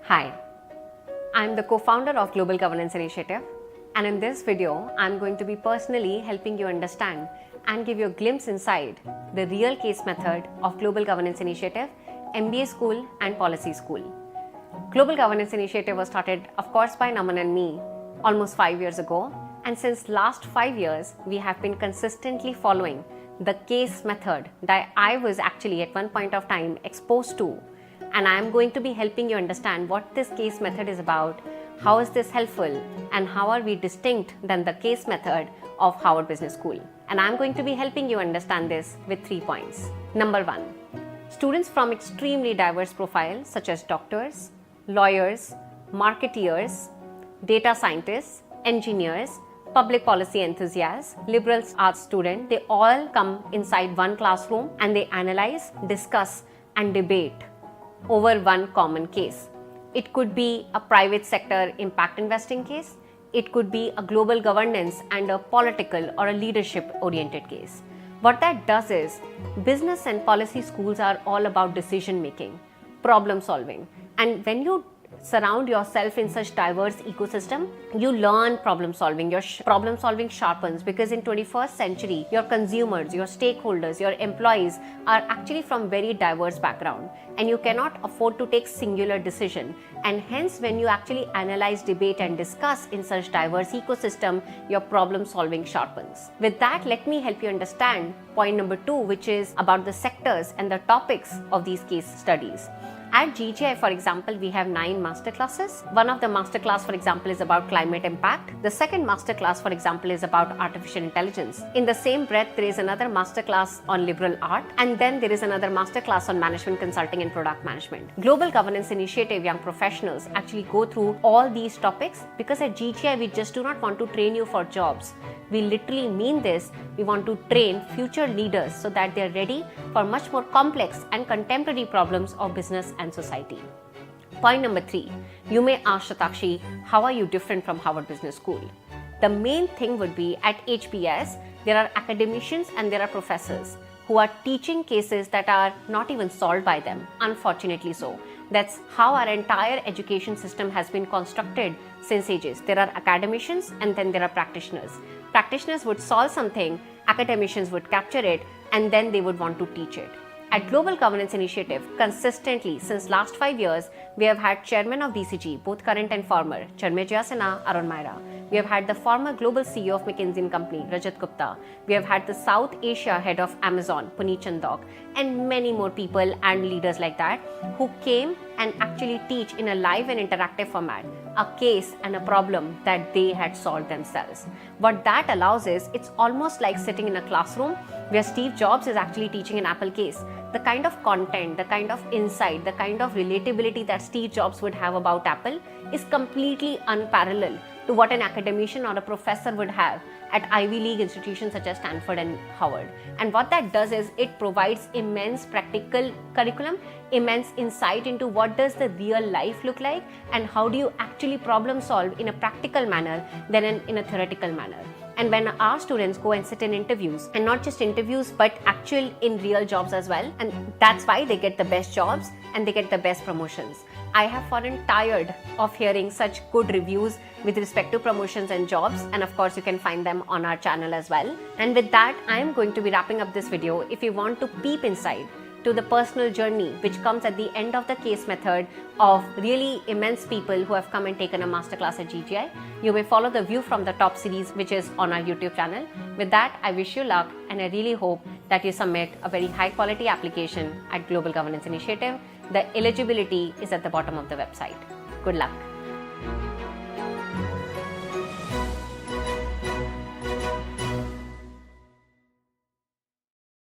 Hi, I'm the co-founder of Global Governance Initiative, and in this video, I'm going to be personally helping you understand and give you a glimpse inside the real case method of Global Governance Initiative, MBA School and Policy School. Global Governance Initiative was started, of course, by Naman and me almost 5 years ago, and since last 5 years, we have been consistently following the case method that I was actually at one point of time exposed to. And I am going to be helping you understand what this case method is about, how is this helpful, and how are we distinct than the case method of Harvard Business School. And I am going to be helping you understand this with 3 points. Number 1, students from extremely diverse profiles such as doctors, lawyers, marketeers, data scientists, engineers, public policy enthusiasts, liberal arts students, they all come inside one classroom and they analyze, discuss, and debate over one common case. It could be a private sector impact investing case. It could be a global governance and a political or a leadership oriented case. What that does is, business and policy schools are all about decision making, problem solving. And when you surround yourself in such diverse ecosystem, you learn problem solving. Your problem solving sharpens, because in 21st century, your consumers, your stakeholders, your employees are actually from very diverse background, and you cannot afford to take singular decision. And hence, when you actually analyze, debate, and discuss in such diverse ecosystem, your problem solving sharpens. With that, let me help you understand point number 2, which is about the sectors and the topics of these case studies. At GGI, for example, we have 9 masterclasses. One of the masterclass, for example, is about climate impact. The second masterclass, for example, is about artificial intelligence. In the same breath, there is another masterclass on liberal art, and then there is another masterclass on management consulting and product management. Global Governance Initiative young professionals actually go through all these topics, because at GGI, we just do not want to train you for jobs. We literally mean this. We want to train future leaders so that they are ready for much more complex and contemporary problems of business and society. Point number 3, you may ask, Shatakshi, how are you different from Harvard Business School? The main thing would be, at HBS, there are academicians and there are professors who are teaching cases that are not even solved by them, unfortunately so. That's how our entire education system has been constructed since ages. There are academicians and then there are practitioners. Practitioners would solve something, academicians would capture it, and then they would want to teach it. At Global Governance Initiative, consistently since last 5 years, we have had chairman of BCG, both current and former, Charmejya Sinha, Arun Myra. We have had the former global CEO of McKinsey & Company, Rajat Gupta. We have had the South Asia head of Amazon, Puneet Chandok, and many more people and leaders like that who came and actually teach in a live and interactive format a case and a problem that they had solved themselves. What that allows is, it's almost like sitting in a classroom where Steve Jobs is actually teaching an Apple case. The kind of content, the kind of insight, the kind of relatability that Steve Jobs would have about Apple is completely unparalleled to what an academician or a professor would have at Ivy League institutions such as Stanford and Harvard. And what that does is, it provides immense practical curriculum, immense insight into what does the real life look like and how do you actually problem solve in a practical manner than in a theoretical manner. And when our students go and sit in interviews, and not just interviews, but actual in real jobs as well, and that's why they get the best jobs and they get the best promotions. I have fallen tired of hearing such good reviews with respect to promotions and jobs, and of course you can find them on our channel as well. And with that, I am going to be wrapping up this video. If you want to peep inside to the personal journey which comes at the end of the case method of really immense people who have come and taken a masterclass at GGI, you may follow the View from the Top series, which is on our YouTube channel. With that, I wish you luck, and I really hope that you submit a very high quality application at Global Governance Initiative. The eligibility is at the bottom of the website. Good luck.